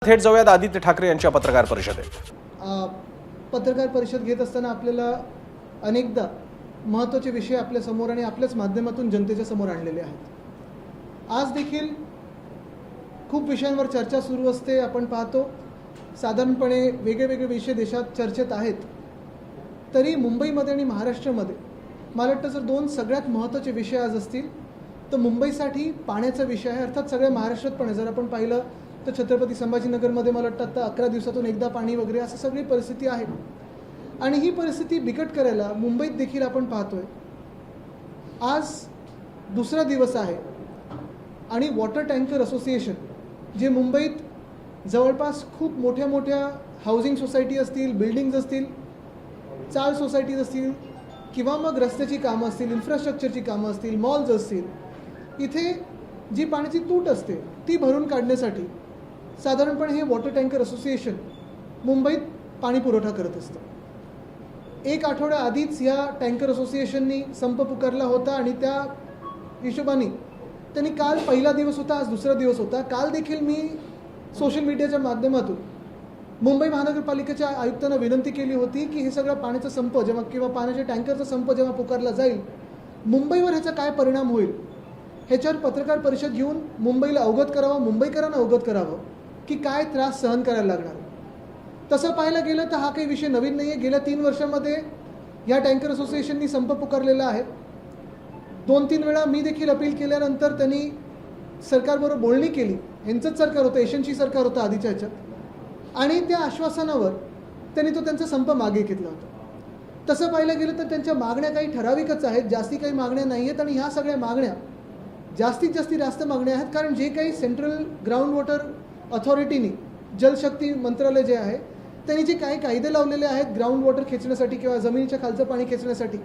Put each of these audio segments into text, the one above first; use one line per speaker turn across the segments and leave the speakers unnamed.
थेट जाऊयात आदित्य ठाकरे यांच्या पत्रकार परिषदेत।
पत्रकार परिषद घेत असताना आपल्याला अनेकदा महत्त्वाचे विषय आपल्या समोर आणि आपल्याच माध्यमातून जनतेच्या समोर आणलेले आहेत। आज देखील खूप विषयांवर चर्चा सुरू असते। आपण पाहतो साधारणपणे वेगवेगळे विषय देशात चर्चेत आहेत, तरी मुंबईमध्ये आणि महाराष्ट्रामध्ये मला वाटतं जर दोन सगळ्यात महत्त्वाचे विषय आज असतील तर मुंबईसाठी पाण्याचा विषय आहे। अर्थात सगळ्या महाराष्ट्रात पण जर आपण पाहिलं तर छत्रपती संभाजीनगरमध्ये मला वाटतं आता 11 दिवसातून एकदा पाणी वगैरे असं सगळी परिस्थिती आहे। आणि ही परिस्थिती बिकट करायला मुंबईत देखील आपण पाहतोय आज दुसरा दिवस आहे आणि वॉटर टँकर असोसिएशन जे मुंबईत जवळपास खूप मोठ्या मोठ्या हाऊसिंग सोसायटी असतील, बिल्डिंग्स असतील, चाळ सोसायटीज असतील किंवा मग रस्त्याची कामं असतील, इन्फ्रास्ट्रक्चरची कामं असतील, मॉल्स असतील, इथे जी पाण्याची तूट असते ती भरून काढण्यासाठी साधारणपणे हे वॉटर टँकर असोसिएशन मुंबईत पाणी पुरवठा करत असतं। एक आठवडा आधीच या टँकर असोसिएशननी संप पुकारला होता आणि त्या हिशोबाने त्यांनी काल पहिला दिवस होता, आज दुसरा दिवस होता। काल देखील मी सोशल मीडियाच्या माध्यमातून मुंबई महानगरपालिकेच्या आयुक्तांना विनंती केली होती की हे सगळं पाण्याचा संप जेव्हा किंवा पाण्याच्या टँकरचा संप जेव्हा पुकारला जाईल मुंबईवर ह्याचा काय परिणाम होईल ह्याच्यावर पत्रकार परिषद घेऊन मुंबईला अवगत करावं, मुंबईकरांना अवगत करावं की काय त्रास सहन करायला लागणार। तसं पाहायला गेलं तर हा काही विषय नवीन नाही आहे। गेल्या 3 वर्षामध्ये या टँकर असोसिएशननी संप पुकारलेला आहे। 2-3 वेळा मी देखील अपील केल्यानंतर त्यांनी सरकारबरोबर बोलणी केली। यांचंच सरकार होतं, एशनची सरकार होतं आधीच्या ह्याच्यात, आणि त्या आश्वासनावर त्यांनी त्यांचा संप मागे घेतला होता। तसं पाहायला गेलं तर त्यांच्या मागण्या काही ठराविकच आहेत, जास्ती काही मागण्या नाही आहेत। आणि ह्या सगळ्या मागण्या जास्तीत जास्त मागण्या आहेत कारण जे काही सेंट्रल ग्राउंड वॉटर अथॉरिटीनी जलशक्ती मंत्रालय जे आहे त्यांनी जे काही कायदे लावलेले आहेत ग्राउंड वॉटर खेचण्यासाठी किंवा जमिनीच्या खालचं पाणी खेचण्यासाठी,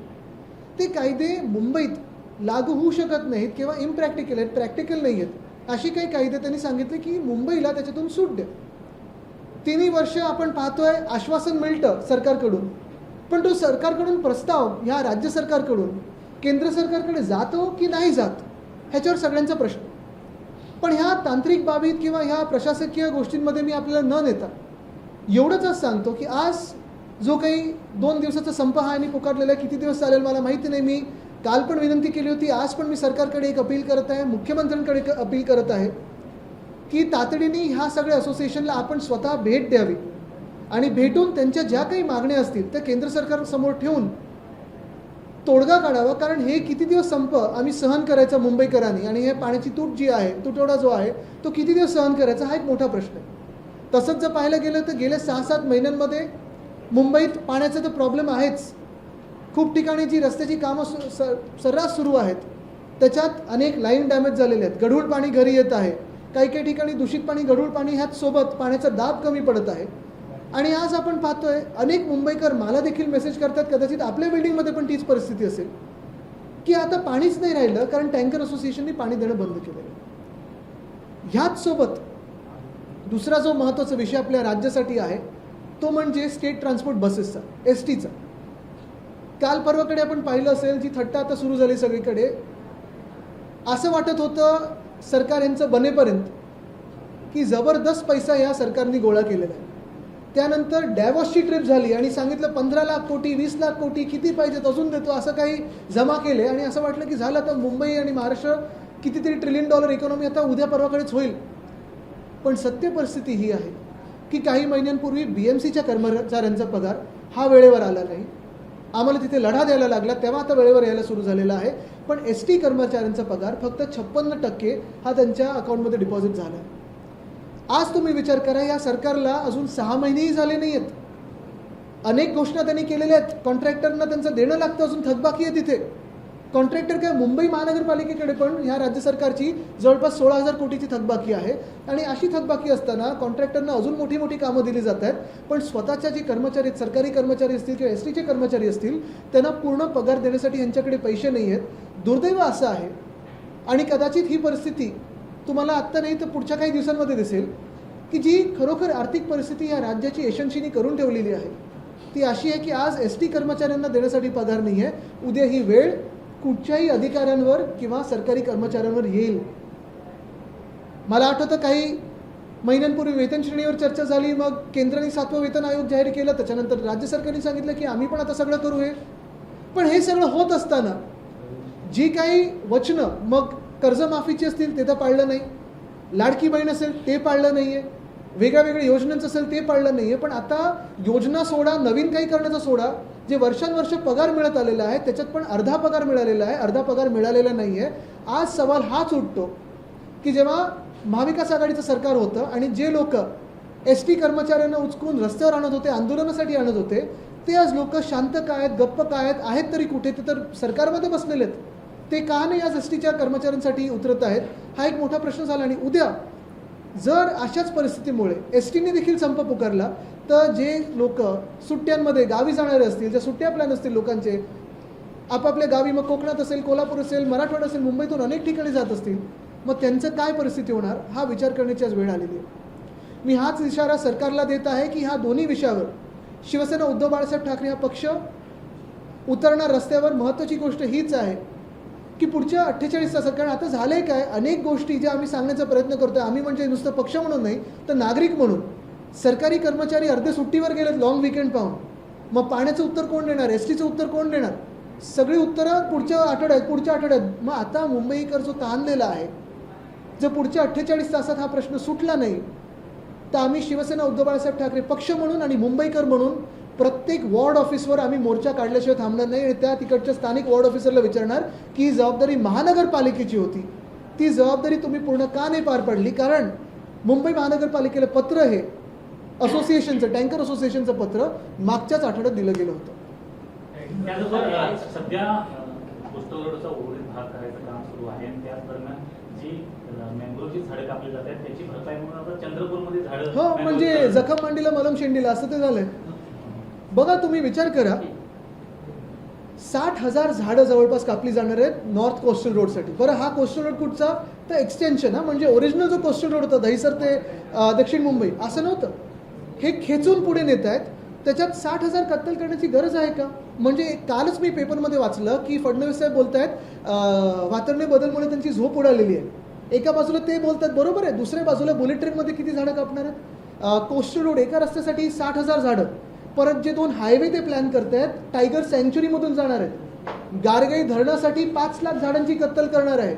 ते कायदे मुंबईत लागू होऊ शकत नाहीत किंवा इम्प्रॅक्टिकल आहेत, प्रॅक्टिकल नाही आहेत। अशी काही कायदे त्यांनी सांगितले की मुंबईला त्याच्यातून सूट द्या। 3 वर्ष आपण पाहतोय आश्वासन मिळतं सरकारकडून, पण तो सरकारकडून प्रस्ताव ह्या राज्य सरकारकडून केंद्र सरकारकडे जातो की नाही जात ह्याच्यावर सगळ्यांचा प्रश्न। पण ह्या तांत्रिक बाबीत किंवा ह्या प्रशासकीय गोष्टींमध्ये मी आपल्याला न नेता एवढंच सांगतो की आज जो काही 2 दिवसाचा संप हा आणि पुकारलेला आहे, किती दिवस चालेल मला माहिती नाही। मी काल पण विनंती केली होती, आज पण मी सरकारकडे एक अपील करत आहे, मुख्यमंत्र्यांकडे एक अपील करत आहे की तातडीने ह्या सगळ्या असोसिएशनला आपण स्वतः भेट द्यावी आणि भेटून त्यांच्या ज्या काही मागण्या असतील त्या केंद्र सरकारसमोर ठेवून तोडगा काढावा। कारण हे किती दिवस संप आम्ही सहन करायचा मुंबईकरांनी, आणि हे पाण्याची तूट जी आहे, तुटवडा जो आहे तो किती दिवस सहन करायचा हा एक मोठा प्रश्न आहे। तसंच जर पाहायला गेलं तर गेल्या 6-7 महिन्यांमध्ये मुंबईत पाण्याचा तर प्रॉब्लेम आहेच। खूप ठिकाणी जी रस्त्याची कामं सर्रास सुरू आहेत त्याच्यात अनेक लाईन डॅमेज झालेले आहेत, गढूळ पाणी घरी येत आहे, काही ठिकाणी दूषित पाणी, गढूळ पाणी ह्याच सोबत पाण्याचा दाब कमी पडत आहे। आणि आज आपण पाहतोय अनेक मुंबईकर मला देखील मेसेज करतात, कदाचित आपल्या बिल्डिंगमध्ये पण तीच परिस्थिती असेल की आता पाणीच नाही राहिलं कारण टँकर असोसिएशनने पाणी देणं बंद केलेलं आहे। ह्याच सोबत दुसरा जो महत्त्वाचा विषय आपल्या राज्यासाठी आहे तो म्हणजे स्टेट ट्रान्सपोर्ट बसेसचा, STचा। काल परवाकडे आपण पाहिलं असेल जी थट्टा आता सुरू झाली सगळीकडे। असं वाटत होतं सरकार यांचं बनेपर्यंत की जबरदस्त पैसा या सरकारने गोळा केलेला आहे। त्यानंतर डॅवॉसची ट्रिप झाली आणि सांगितलं 15 लाख कोटी, 20 लाख कोटी किती पाहिजेत अजून देतो असं काही जमा केले, आणि असं वाटलं की झालं तर मुंबई आणि महाराष्ट्र कितीतरी $1 ट्रिलियन इकॉनॉमी आता उद्या परवाकडेच होईल। पण सत्य परिस्थिती ही आहे की काही महिन्यांपूर्वी BMCच्या कर्मचाऱ्यांचा पगार हा वेळेवर आला नाही। आम्हाला तिथे लढा द्यायला लागला तेव्हा आता वेळेवर यायला सुरू झालेला आहे। पण ST कर्मचाऱ्यांचा पगार फक्त 56% हा त्यांच्या अकाउंटमध्ये डिपॉझिट झाला आहे। आज तुम्ही विचार करा, या सरकारला अजून 6 महिनेही झाले नाही आहेत। अनेक घोषणा त्यांनी केलेल्या आहेत, कॉन्ट्रॅक्टरना त्यांचं देणं लागतं, अजून थकबाकी आहे तिथे। कॉन्ट्रॅक्टर काय, मुंबई महानगरपालिकेकडे पण ह्या राज्य सरकारची जवळपास 16,000 कोटीची थकबाकी आहे। आणि अशी थकबाकी असताना कॉन्ट्रॅक्टरना अजून मोठी कामं दिली जात आहेत, पण स्वतःच्या जे कर्मचारी, सरकारी कर्मचारी असतील किंवा STचे कर्मचारी असतील त्यांना पूर्ण पगार देण्यासाठी यांच्याकडे पैसे नाही आहेत। दुर्दैव असं आहे आणि कदाचित ही परिस्थिती तुम्हाला आत्ता नाही तर पुढच्या काही दिवसांमध्ये दिसेल की जी खरोखर आर्थिक परिस्थिती या राज्याची एशनशीनी करून ठेवलेली आहे ती अशी आहे की आज ST कर्मचाऱ्यांना देण्यासाठी पगार नाही आहे, उद्या ही वेळ कुठच्याही अधिकाऱ्यांवर किंवा सरकारी कर्मचाऱ्यांवर येईल। मला आठवतं काही महिन्यांपूर्वी वेतन श्रेणीवर चर्चा झाली, मग केंद्राने 7वं वेतन आयोग जाहीर केलं, त्याच्यानंतर राज्य सरकारने सांगितलं की आम्ही पण आता सगळं करू हे. पण हे सगळं होत असताना जी काही वचनं मग कर्जमाफीची असतील ते तर पाळलं नाही, लाडकी बहीण असेल ते पाळलं नाही आहे, वेगळ्या वेगळ्या योजनांचं असेल ते पाळलं नाही आहे. पण आता योजना सोडा, नवीन काही करण्याचा सोडा, जे वर्षानुवर्ष पगार मिळत आलेला आहे त्याच्यात पण अर्धा पगार मिळालेला आहे, अर्धा पगार मिळालेला नाही आहे. आज सवाल हाच उठतो की जेव्हा महाविकास आघाडीचं सरकार होतं आणि जे लोक एस टी कर्मचाऱ्यांना उचकून रस्त्यावर आणत होते, आंदोलनासाठी आणत होते, ते आज लोक शांत काय आहेत, गप्प काय आहेत तरी कुठे, ते तर सरकारमध्ये बसलेले आहेत. ते का नाही आज एस टीच्या कर्मचाऱ्यांसाठी उतरत आहेत, हा एक मोठा प्रश्न झाला. आणि उद्या जर अशाच परिस्थितीमुळे एस टीने देखील संप पुकारला तर जे लोक सुट्ट्यांमध्ये गावी जाणारे असतील, ज्या सुट्ट्या प्लॅन असतील लोकांचे आपापल्या गावी, मग कोकणात असेल, कोल्हापूर असेल, मराठवाडा असेल, मुंबईतून अनेक ठिकाणी जात असतील, मग त्यांचं काय परिस्थिती होणार हा विचार करण्याची आज वेळ आलेली आहे. मी हाच इशारा सरकारला देत आहे की ह्या दोन्ही विषयावर शिवसेना उद्धव बाळासाहेब ठाकरे हा पक्ष उतरणार रस्त्यावर. महत्त्वाची गोष्ट हीच आहे की पुढच्या 48 तासात, कारण आता झालं आहे काय, अनेक गोष्टी ज्या आम्ही सांगण्याचा प्रयत्न करतो आहे, आम्ही म्हणजे नुसतं पक्ष म्हणून नाही तर नागरिक म्हणून. सरकारी कर्मचारी अर्धे सुट्टीवर गेलेत लॉंग विकेंड पाहून, मग पाण्याचं उत्तर कोण देणार, एस टीचं उत्तर कोण देणार, सगळी उत्तरं पुढच्या आठवड्यात. मग आता मुंबईकर जो ताणलेला आहे, जर पुढच्या 48 तासात हा प्रश्न सुटला नाही तर आम्ही शिवसेना उद्धव बाळासाहेब ठाकरे पक्ष म्हणून आणि मुंबईकर म्हणून प्रत्येक वॉर्ड ऑफिसवर आम्ही मोर्चा काढल्याशिवाय थांबणार नाही. आणि त्या तिकडच्या स्थानिक वॉर्ड ऑफिसरला विचारणार की ही जबाबदारी महानगरपालिकेची होती, ती जबाबदारी तुम्ही पूर्ण का नाही पार पाडली. कारण मुंबई महानगरपालिकेला पत्र हे असोसिएशनचं, टँकर असोसिएशनचं पत्र मागच्याच आठवड्यात दिलं गेलं होतं.
सध्या कोस्टल रोडचा उर्वरित भाग करायचं काम सुरू आहे आणि त्याच दरम्यान जी मँग्रोवची झाडं कापली जात आहेत त्याची भरपाई म्हणून आता चंद्रपूरमध्ये झाडं,
हो म्हणजे जखम मांडीला मलम शेंडीला असं ते झालंय. बघा तुम्ही विचार करा, 60,000 झाडं जवळपास कापली जाणार आहेत नॉर्थ कोस्टल रोडसाठी. बरं हा कोस्टल रोड कुठचा, तर एक्सटेन्शन, हा म्हणजे ओरिजिनल जो कोस्टल रोड होता दहिसर ते दक्षिण मुंबई असं नव्हतं, हे खेचून पुढे नेत आहेत. त्याच्यात 60,000 कत्तल करण्याची गरज आहे का. म्हणजे कालच मी पेपरमध्ये वाचलं की फडणवीस साहेब बोलत आहेत वातावरणीय बदलमुळे त्यांची झोप उडालेली आहे. एका बाजूला ते बोलतात बरोबर आहे, दुसऱ्या बाजूला बुलेट ट्रेनमध्ये किती झाडं कापणार आहेत. कोस्टल रोड एका रस्त्यासाठी 60,000 झाडं, परत जे 2 हायवे ते प्लॅन करत आहेत टायगर सँच्युरीमधून जाणार आहेत, गारगाई धरणासाठी 5 लाख झाडांची कत्तल करणार आहे.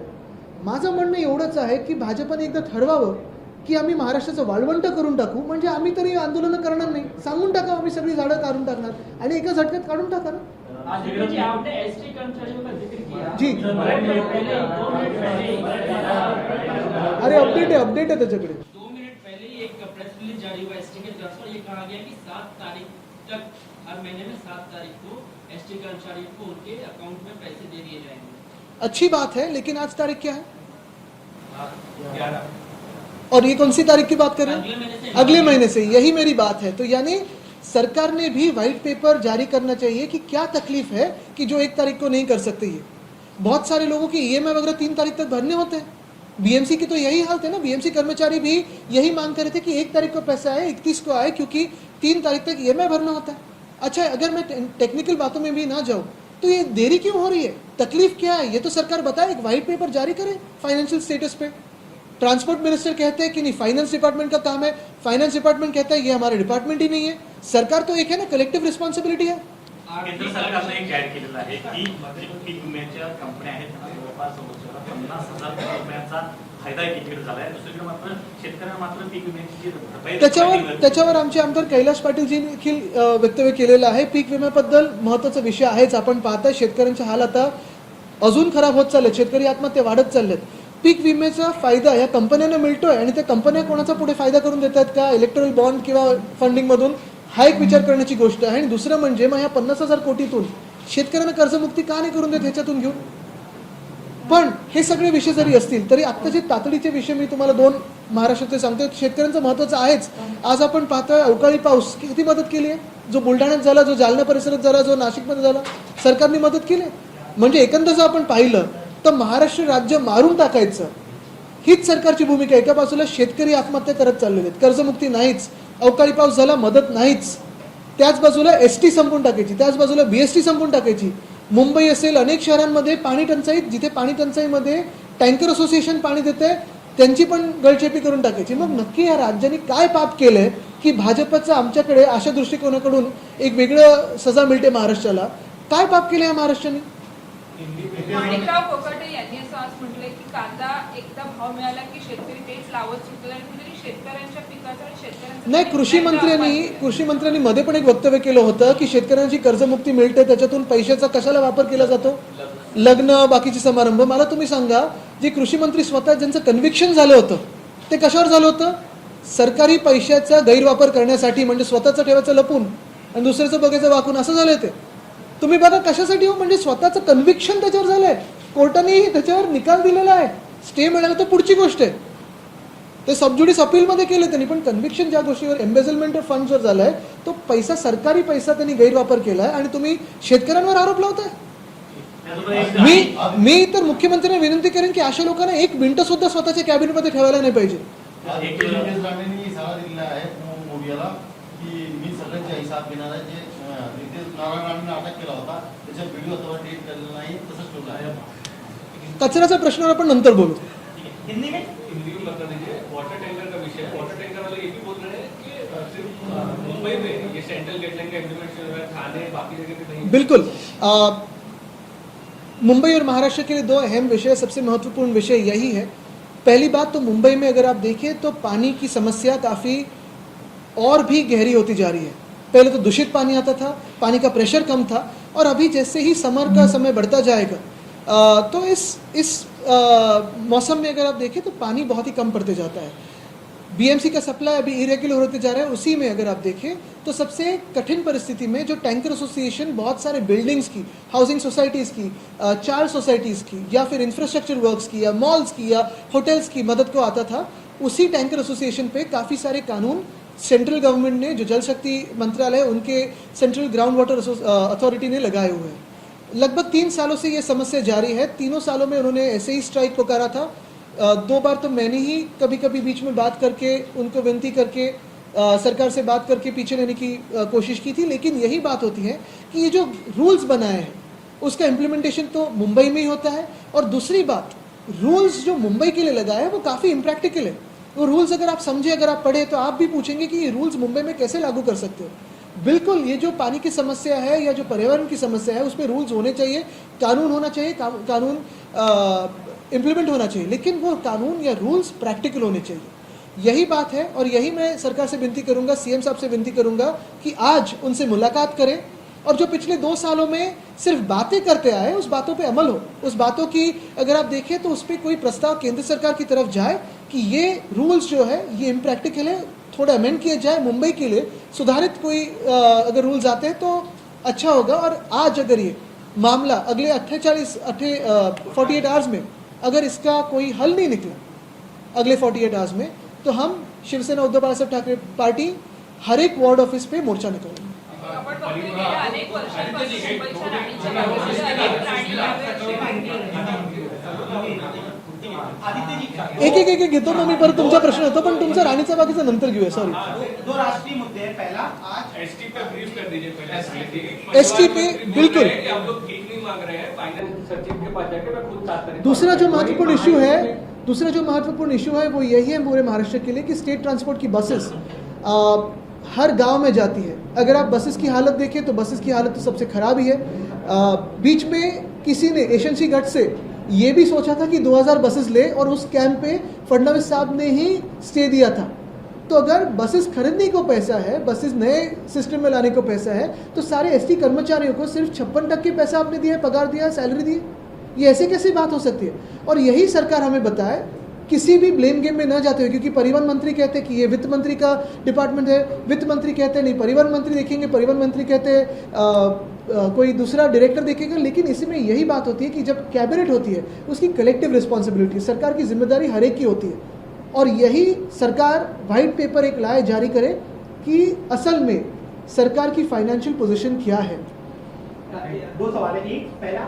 माझं म्हणणं एवढंच आहे की भाजपने एकदा ठरवावं की आम्ही महाराष्ट्राचं वाळवंट करून टाकू, म्हणजे आम्ही तरी आंदोलनं करणार नाही, सांगून टाका आम्ही सगळी झाडं काढून टाकणार आणि एका झटक्यात काढून टाका ना. जी अरे अपडेट आहे त्याच्याकडे.
2 मिनट पहले एक प्रेस रिलीज जारी हुआ एसटी के तरफ से, ये कहा गया कि 7 तारीख तक, हर महीने में 7 तारीख को एसटी कर्मचारी को उनके अकाउंट में पैसे दे दिए जाएंगे.
अच्छी बात है, लेकिन आज तारीख क्या है और ये कौन सी तारीख की बात कर रहे हैं, अगले महीने से. यही मेरी बात है. तो यानी सरकार ने भी व्हाइट पेपर जारी करना चाहिए कि क्या तकलीफ है कि जो 1 तारीख को नहीं कर सकते. ये बहुत सारे लोगों की ईएमआई वगैरह 3 तारीख तक भरने होते हैं. बीएमसी की तो यही हाल थे ना, बीएमसी कर्मचारी भी यही मांग कर रहे थे कि 1 तारीख को पैसा आए, 31 को आए, क्योंकि 3 तारीख तक ईएमआई भरना होता है. अच्छा, अगर मैं टेक्निकल बातों में भी ना जाऊँ तो ये देरी क्यों हो रही है, तकलीफ क्या है, ये तो सरकार बताए, एक व्हाइट पेपर जारी करे फाइनेंशियल स्टेटस पे. ट्रांसपोर्ट मिनिस्टर कहते हैं कि नहीं फाइनेंस डिपार्टमेंट का काम है, फाइनेंस डिपार्टमेंट कहता है ये हमारा डिपार्टमेंट ही नहीं है. सरकार तो एक है ना, कलेक्टिव रिस्पॉन्सिबिलिटी है.
केंद्र सरकारने एक जाहीर केलेलं आहे की पीक विम्याच्या कंपन्या आहेत त्यांना जवळपास 50,000 कोटी रुपयांचा फायदा तिकीट झाला आहे. दुसरीकडे मात्र शेतकऱ्यांना मात्र पीक विम्याची जी भरपाई
त्याच्यावर आमचे आमदार कैलाश पाटीलजी देखील वक्तव्य केलेलं आहे. पीक विम्याबद्दल महत्त्वाचा विषय आहेच. आपण पाहता शेतकऱ्यांचे हाल आता अजून खराब होत चाललेत, शेतकरी आत्महत्या वाढत चालल्यात. पीक विम्याचा फायदा या कंपन्यांना मिळतोय आणि त्या कंपन्या कोणाचा पुढे फायदा करून देतात का, इलेक्ट्रॉनिक बॉन्ड किंवा फंडिंगमधून, हा एक विचार करण्याची गोष्ट आहे. आणि दुसरं म्हणजे मग ह्या 50,000 कोटीतून शेतकऱ्यांना कर्जमुक्ती का नाही करून देत ह्याच्यातून घेऊन. पण हे सगळे विषय जरी असतील तरी आत्ताचे तातडीचे विषय मी तुम्हाला 2 महाराष्ट्राचे सांगतो. शेतकऱ्यांचं महत्त्वाचं आहेच. आज आपण पाहतोय अवकाळी पाऊस किती मदत केली आहे, जो बुलढाण्यात झाला, जो जालना परिसरात झाला, जो नाशिकमध्ये झाला, सरकारने मदत केली. म्हणजे एकंदर जर आपण पाहिलं तर महाराष्ट्र राज्य मारून टाकायचं हीच सरकारची भूमिका. एका बाजूला शेतकरी आत्महत्या करत चाललेले आहेत, कर्जमुक्ती नाहीच, अवकाळी पाऊस झाला मदत नाहीच, त्याच बाजूला एसटी संपून टाकायची, त्याच बाजूला बीएसटी संपून टाकायची. मुंबई असेल, अनेक शहरांमध्ये पाणी टंचाई, जिथे पाणी टंचाईमध्ये टँकर असोसिएशन पाणी देते त्यांची पण गळचेपी करून टाकायची. मग नक्की या राज्याने काय पाप केलंय की भाजपचं आमच्याकडे अशा दृष्टिकोनाकडून एक वेगळं सजा मिळते महाराष्ट्राला? काय पाप केलं या महाराष्ट्राने?
माणिकराव कोकाटे यांनी असं आज म्हटलंय की कांदा एकदा भाव मिळाला की शेतकरी तेच लावत सुटतात आणि कुठेतरी शेतकऱ्यांच्या पिकाचा आणि शेतकऱ्यांचा
नाही, कृषी मंत्र्यांनी मध्ये पण एक वक्तव्य केलं होतं की शेतकऱ्यांची कर्जमुक्ती मिळते, त्याच्यातून पैशाचा कशाला वापर केला जातो? लग्न, बाकीचे समारंभ. मला तुम्ही सांगा, जे कृषी मंत्री स्वतः ज्यांचं कन्व्हिक्शन झालं होतं ते कशावर झालं होतं? सरकारी पैशाचा गैरवापर करण्यासाठी, म्हणजे स्वतःचं ठेवायचं लपून आणि दुसऱ्याचं बघायचं वाकून, असं झालंय ते. तुम्ही बघा कशासाठी हो, म्हणजे स्वतःचं कन्व्हिक्शन त्याच्यावर झालंय, कोर्टाने त्याच्यावर निकाल दिलेला आहे, स्टे मिळाला तर पुढची गोष्ट आहे. ते सबज्युडिस अपीलमध्ये केलं त्यांनी, पण कन्व्हिक्शन ज्या गोष्टीवर एम्बेझलमेंट ऑफ फंड्सवर झालाय, तो पैसा सरकारी पैसा त्यांनी गैरवापर केलाय आणि तुम्ही शेतकऱ्यांवर आरोप लावताय. मी तर मुख्यमंत्र्यांना विनंती करेन की अशा लोकांना एक मिनिटं सुद्धा स्वतःच्या कॅबिनेटमध्ये ठेवायला नाही पाहिजे.
नितेश राणेंनी सल्ला दिलेला आहे मोदीला की मी सगळ्यांचा हिसाब घेणार आहे. जे नितेश नारायण अटक केला होता त्याचा व्हिडिओ अथॉरिटी केलेला नाही, तसंच ठेवलं आहे.
कचऱ्याच्या प्रश्नावर आपण नंतर बोलू.
हिंदी में
बता दीजिए, वाटर टैंकर का विषय है. वाटर टैंकर वाले ये भी बोल रहे हैं कि सिर्फ मुंबई में ये सेंट्रल गाइडलाइन का इम्प्लीमेंटेशन हो रहा है, थाने बाकी जगह पे नहीं.
बिल्कुल. मुंबई और महाराष्ट्र के लिए दो अहम विषय, सबसे महत्वपूर्ण विषय यही है. पहली बात तो मुंबई में अगर आप देखें तो पानी की समस्या काफ़ी और भी गहरी होती जा रही है. पहले तो दूषित पानी आता था, पानी का प्रेशर कम था, और अभी जैसे ही समर का समय बढ़ता जाएगा तो इस मौसम में अगर आप देखें तो पानी बहुत ही कम पड़ते जाता है. बीएमसी का सप्लाई अभी इरेगुलर होते जा रहा है. उसी में अगर आप देखें तो सबसे कठिन परिस्थिति में जो टैंकर एसोसिएशन बहुत सारे बिल्डिंग्स की, हाउसिंग सोसाइटीज़ की, चाइल्ड सोसाइटीज़ की, या फिर इंफ्रास्ट्रक्चर वर्क्स की, या मॉल्स की, या होटल्स की मदद को आता था, उसी टैंकर एसोसिएशन पे काफ़ी सारे कानून सेंट्रल गवर्नमेंट ने, जो जल शक्ति मंत्रालय, उनके सेंट्रल ग्राउंड वाटर अथॉरिटी ने लगाए हुए हैं. लगभग 3 सालों से ये समस्या जारी है. तीनों सालों में उन्होंने ऐसे ही स्ट्राइक पुकारा था. 2 बार तो मैंने ही कभी कभी बीच में बात करके, उनको विनती करके, सरकार से बात करके पीछे लेने की कोशिश की थी. लेकिन यही बात होती है कि ये जो रूल्स बनाए हैं उसका इम्प्लीमेंटेशन तो मुंबई में ही होता है. और दूसरी बात, रूल्स जो मुंबई के लिए लगाए हैं वो काफ़ी इम्प्रैक्टिकल है. वो रूल्स अगर आप समझे, अगर आप पढ़े, तो आप भी पूछेंगे कि ये रूल्स मुंबई में कैसे लागू कर सकते हो. बिल्कुल, ये जो पानी की समस्या है या जो पर्यावरण की समस्या है, उसमें रूल्स होने चाहिए, कानून होना चाहिए, कानून इम्प्लीमेंट होना चाहिए, लेकिन वो कानून या रूल्स प्रैक्टिकल होने चाहिए. यही बात है, और यही मैं सरकार से विनती करूंगा, सीएम साहब से विनती करूंगा कि आज उनसे मुलाकात करें, और जो पिछले 2 सालों में सिर्फ बातें करते आए, उस बातों पे अमल हो. उस बातों की अगर आप देखें तो उस पर कोई प्रस्ताव केंद्र सरकार की तरफ जाए कि ये रूल्स जो है ये इम्प्रैक्टिकल है, थोड़ा अमेंड किया जाए, मुंबई के लिए सुधारित कोई अगर रूल्स आते हैं तो अच्छा होगा. और आज अगर ये मामला अगले 48 आवर्स में अगर इसका कोई हल नहीं निकला अगले 48 आवर्स में, तो हम शिवसेना उद्धव बाळासाहेब ठाकरे पार्टी हर एक वॉर्ड ऑफिस पे मोर्चा निकालेंगे.
आपण बघतोय गेल्या अनेक वर्षांपासून मुंबईच्या राणीच्या बाबतीत अनेक प्राणी यावे
एक घेतो मग मी, परत तुमचा प्रश्न होतो, पण तुमचा राणीचा बाकीचा नंतर घेऊया. सॉरी.
2 राष्ट्रीय मुद्दे हैं. पहला, आज
एसटी पे ब्रीफ कर दीजिए पहले.
एसटी पे बिल्कुल.
आप लोग ठीक नहीं मांग रहे हैं, फाइनेंस सचिव के पास जाके मैं खुद बात करें.
दूसरा जो महत्वपूर्ण इशू है वो यही है पूरे महाराष्ट्र के लिए कि स्टेट ट्रांसपोर्ट की बसेस हर गांव में जाती है. अगर आप बसेस की हालत देखें तो बसेस की हालत तो सबसे ख़राब ही है. बीच में किसी ने एशेंसी गट से ये भी सोचा था कि 2000 बसेस ले, और उस कैंप पे फडणवीस साहब ने ही स्टे दिया था. तो अगर बसेस खरीदने को पैसा है, बसेस नए सिस्टम में लाने को पैसा है, तो सारे एसटी कर्मचारियों को सिर्फ 56% पैसा आपने दिया, पगार दिया, सैलरी दी. ये ऐसे कैसी बात हो सकती है? और यही सरकार हमें बताए, किसी भी ब्लेम गेम में न जाते हुए, क्योंकि परिवहन मंत्री कहते हैं कि ये वित्त मंत्री का डिपार्टमेंट है, वित्त मंत्री कहते हैं नहीं परिवहन मंत्री देखेंगे, परिवहन मंत्री कहते हैं कोई दूसरा डायरेक्टर देखेगा. लेकिन इसमें यही बात होती है कि जब कैबिनेट होती है उसकी कलेक्टिव रिस्पॉन्सिबिलिटी, सरकार की जिम्मेदारी हर एक की होती है. और यही सरकार व्हाइट पेपर एक लाए, जारी करे कि असल में सरकार की फाइनेंशियल पोजीशन क्या है.
2 सवाल है. एक, पहला,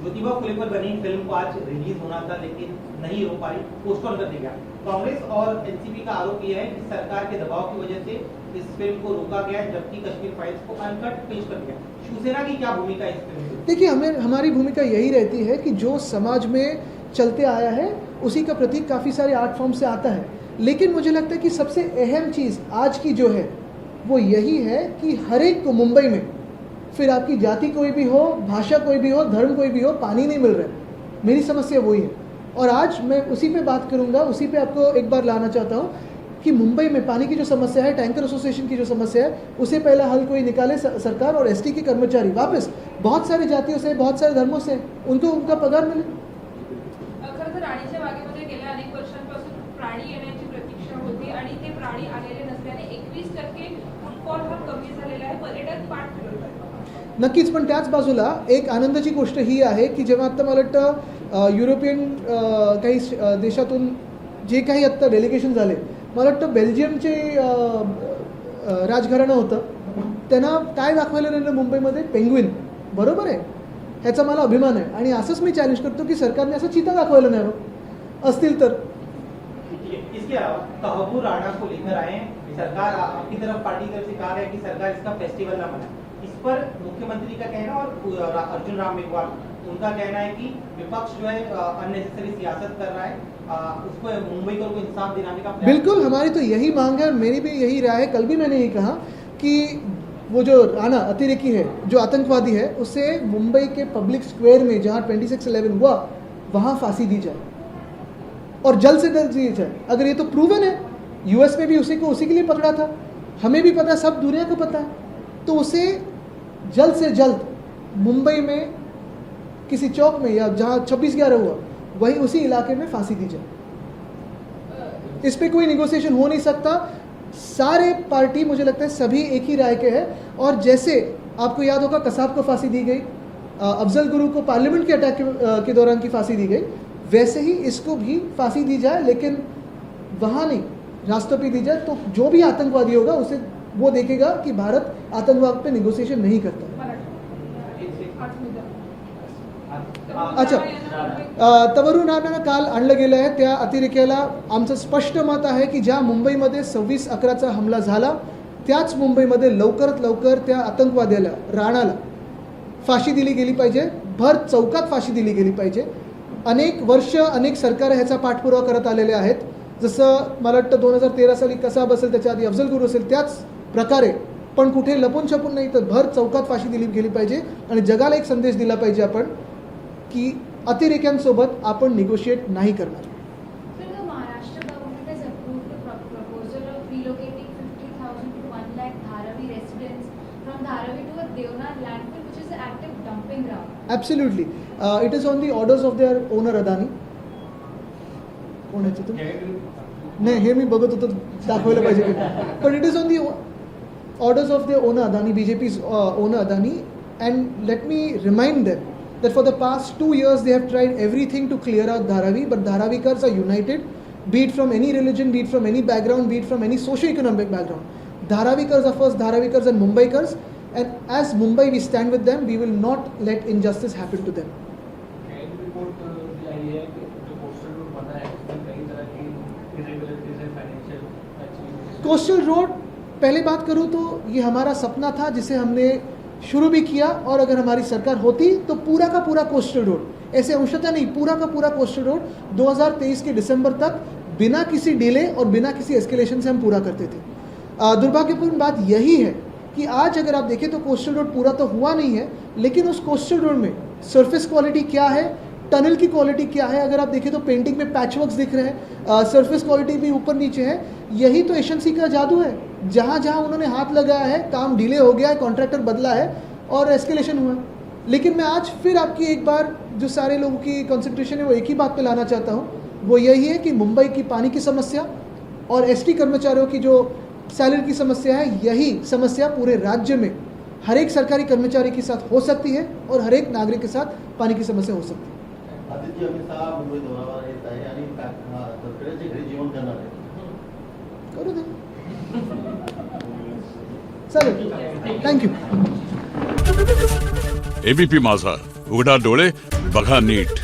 ज्योतिबा फुले पर बनी फिल्म को आज रिलीज होना था लेकिन नहीं हो पाई, पोस्टपोन कर दिया गया. कांग्रेस और एनसीपी का आरोप यह है कि सरकार के दबाव की वजह से इस फिल्म को रोका गया, जबकि कश्मीर फाइल्स को अनकट पेश कर दिया. शिवसेना की क्या भूमिका इस फिल्म में?
देखिए, हमारी भूमिका यही रहती है कि जो समाज में चलते आया है उसी का प्रतीक काफ़ी सारे आर्ट फॉर्म से आता है। लेकिन मुझे लगता है कि सबसे अहम चीज़ आज की जो है वो यही है कि हर एक को मुंबई में, फिर आपकी जाति कोई भी हो, भाषा कोई भी हो, धर्म कोई भी हो, पानी नहीं मिल रहा है। मेरी समस्या वही है और आज मैं उसी पे बात करूंगा, उसी पे आपको एक बार लाना चाहता हूँ कि मुंबई में पानी की जो समस्या है, टैंकर एसोसिएशन की जो समस्या है, उसे पहला हल कोई निकाले सरकार और एसटी के कर्मचारी वापस बहुत सारी जातियों से, बहुत सारे धर्मों से उनको उनका पगार मिले।
खरं तर राणीच्या बागेमध्ये गेल्या अनेक वर्षांपासून प्राणी येण्याची प्रतीक्षा होती आणि ते प्राणी आलेले नसल्याने 21% फुटफॉल हा कमी झालेला आहे. पर्यटक पाठ फिरवत आहेत.
नक्कीच, पण त्याच बाजूला एक आनंदाची गोष्ट ही आहे की जेव्हा आत्ता मला वाटतं युरोपियन काही देशातून जे काही आत्ता डेलिगेशन झाले, मला वाटतं बेल्जियमचे राजघराणं होतं, त्यांना काय दाखवायला नेलं मुंबईमध्ये? पेंग्विन. बरोबर आहे, ह्याचा मला अभिमान आहे आणि असंच मी चॅलेंज करतो की सरकारने असं चिता दाखवायला न्यावं असतील तर.
इसके अलावा तहबूर राणा को लेकर आए हैं, सरकार आपकी तरफ पार्टी की तरफ से कहा गया कि सरकार इसका फेस्टिवल ना मनाए। इस पर मुख्यमंत्री का कहना और अर्जुन राम मेघवाल उनका कहना है कि विपक्ष जो है अननेसेसरी सियासत कर रहा है, उसको मुंबई को इंसाफ दिलाने का प्रयास।
बिल्कुल, हमारी तो यही मांग है और मेरी भी यही राय है। कल भी मैंने ये कहा कि वो जो राणा अतिरेकी है, जो आतंकवादी है, उसे मुंबई के पब्लिक स्क्वायर में जहाँ 26/11 हुआ वहाँ फांसी दी जाए और जल्द से जल्द दी जाए। अगर ये तो प्रूवन है, यूएस में भी उसी के लिए पकड़ा था, हमें भी पता है, सब दुनिया को पता है, तो उसे जल्द से जल्द मुंबई में किसी चौक में या जहाँ 26/11 हुआ वही उसी इलाके में फांसी दी जाए। इस पे कोई निगोशिएशन हो नहीं सकता। सारे पार्टी मुझे लगता है सभी एक ही राय के हैं और जैसे आपको याद होगा कसाब को फांसी दी गई, अफजल गुरु को पार्लियामेंट के अटैक के दौरान की फांसी दी गई, वैसे ही इसको भी फांसी दी जाए, लेकिन वहाँ नहीं, रास्तों पे दी जाए। तो जो भी आतंकवादी होगा उसे वो देखेगा कि भारत आतंकवाद पे निगोशिएशन नहीं करता। अच्छा, तवरून राणांना काल आणलं गेलं आहे, त्या अतिरेक्याला आमचं स्पष्ट मत आहे की ज्या मुंबईमध्ये 26/11चा हमला झाला त्याच मुंबईमध्ये लवकरात लवकर त्या आतंकवाद्याला, राणाला फाशी दिली गेली पाहिजे, भर चौकात फाशी दिली गेली पाहिजे। अनेक वर्ष अनेक सरकार ह्याचा पाठपुरावा करत आलेले आहेत। जसं मला वाटतं 2013 साली कसाब असेल, त्याच्या आधी अफजल गुरु असेल, त्याच प्रकारे पण कुठे लपून छपून नाही तर भर चौकात फाशी दिली गेली पाहिजे आणि जगाला एक संदेश दिला पाहिजे आपण की अतिरेक्यांसोबत आपण निगोशिएट नाही करणार।
Sir, the Maharashtra government has approved the proposal of relocating 50,000 to 1 lakh Dharavi residents from Dharavi to a Deonar landfill, which is an active dumping ground.
Absolutely. It is on the orders of their owner Adani. कोण आहे तिथून? नाही, हे मी बघत होतो, दाखवायला पाहिजे पण it is on the orders of the owner Adani, BJP's owner Adani, and let me remind them that for the past 2 years they have tried everything to clear out Dharavi, but Dharavikars are united, be it from any religion, be it from any background, be it from any socio-economic background. Dharavikars are first Dharavikars and Mumbaikars, and as Mumbai we stand with them, we will not let injustice happen to them.
Report आई है कि जो coastal road बना है उसमें कई तरह की इरेगुलरिटीज है, फाइनेंशियल।
कोस्टल रोड, पहले बात करूँ तो ये हमारा सपना था जिसे हमने शुरू भी किया, और अगर हमारी सरकार होती तो पूरा का पूरा कोस्टल रोड, ऐसे अंशतः नहीं, पूरा का पूरा कोस्टल रोड 2023 के दिसंबर तक बिना किसी डिले और बिना किसी एस्केलेशन से हम पूरा करते थे। दुर्भाग्यपूर्ण बात यही है कि आज अगर आप देखें तो कोस्टल रोड पूरा तो हुआ नहीं है, लेकिन उस कोस्टल रोड में सरफेस क्वालिटी क्या है, टनल की क्वालिटी क्या है, अगर आप देखें तो पेंटिंग में पैचवर्क्स दिख रहे हैं, सरफेस क्वालिटी भी ऊपर नीचे है। यही तो एशेंसी का जादू है, जहाँ जहाँ उन्होंने हाथ लगाया है काम डिले हो गया है, कॉन्ट्रैक्टर बदला है और एस्केलेशन हुआ। लेकिन मैं आज फिर आपकी एक बार जो सारे लोगों की कंसंट्रेशन है वो एक ही बात पे लाना चाहता हूँ, वो यही है कि मुंबई की पानी की समस्या और एसटी कर्मचारियों की जो सैलरी की समस्या है, यही समस्या पूरे राज्य में हर एक सरकारी कर्मचारी के साथ हो सकती है और हर एक नागरिक के साथ पानी की समस्या हो सकती है।
आदित्य अमित शहा मुंबई दौऱ्यावर येत आहे आणि तडकरेच्या घरी जेवण करणार आहे।
करू दे, चालेल, थँक्यू।
एबीपी माझा, उघडा डोळे बघा नीट।